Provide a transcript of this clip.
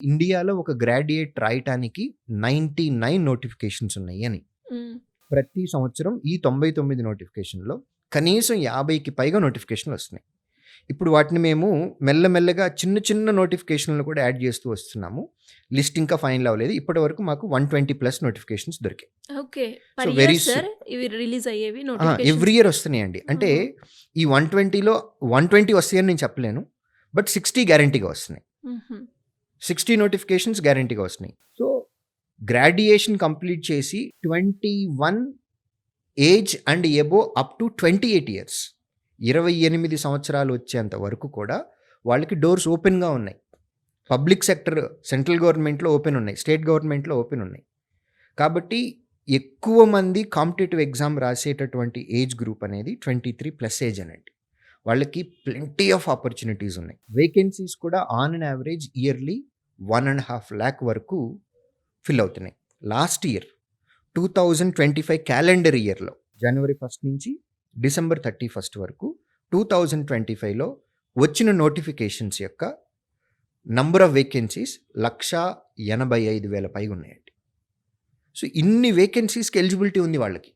ఇండియాలో ఒక గ్రాడ్యుయేట్ రాయటానికి 99 నోటిఫికేషన్స్ ఉన్నాయి అని. హ్మ్. ప్రతి సంవత్సరం ఈ 99 నోటిఫికేషన్‌లో కనీసం 50కి పైగా నోటిఫికేషన్‌లు వస్తున్నాయి. ఇప్పుడు వాటిని మేము మెల్లమెల్లగా చిన్న చిన్న నోటిఫికేషన్‌లు కూడా యాడ్ చేస్తూ వస్తున్నాము. లిస్ట్ ఇంకా ఫైనల్ అవ్వలేదు. ఇప్పటివరకు మాకు 120+ నోటిఫికేషన్స్ దొరికాయి. Okay. So per very year sir ఇవి రిలీజ్ అయ్యేవి ఎవ్రీ నోటిఫికేషన్స్? ఇయర్ వస్తున్నాయండి. అంటే ఈ 120లో 120 వస్తాయని నేను చెప్పలేను. బట్ 60 గ్యారంటీగా వస్తున్నాయి. హుహు. 60 నోటిఫికేషన్స్ గ్యారంటీగా వస్తున్నాయి. సో గ్రాడ్యుయేషన్ కంప్లీట్ చేసి 21 age and above up to 28 years 28 సంవత్సరాలు వచ్చేంత వరకు కూడా వాళ్ళకి డోర్స్ ఓపెన్‌గా ఉన్నాయి. పబ్లిక్ సెక్టర్ సెంట్రల్ గవర్నమెంట్‌లో ఓపెన్ ఉన్నాయి. స్టేట్ గవర్నమెంట్‌లో ఓపెన్ ఉన్నాయి. కాబట్టి ఎక్కువ మంది కాంపిటీటివ్ ఎగ్జామ్ రాసేటటువంటి ఏజ్ గ్రూప్ అనేది 23+ ఏజ్ అనండి. వాళ్ళకి ప్లెంటీ ఆఫ్ ఆపర్చునిటీస్ ఉన్నాయి. వేకెన్సీస్ కూడా on an average yearly 1.5 lakh వరకు ఫిల్ అవుతున్నాయి. లాస్ట్ ఇయర్ 2025 క్యాలెండర్ ఇయర్‌లో జనవరి 1 నుంచి డిసెంబర్ 31 వరకు 2025లో వచ్చిన నోటిఫికేషన్స్ యొక్క నంబర్ ఆఫ్ వేకెన్సీస్ 185,000 పైగా ఉన్నాయండి. సో ఇన్ని వేకెన్సీస్‌కి ఎలిజిబిలిటీ ఉంది వాళ్ళకి.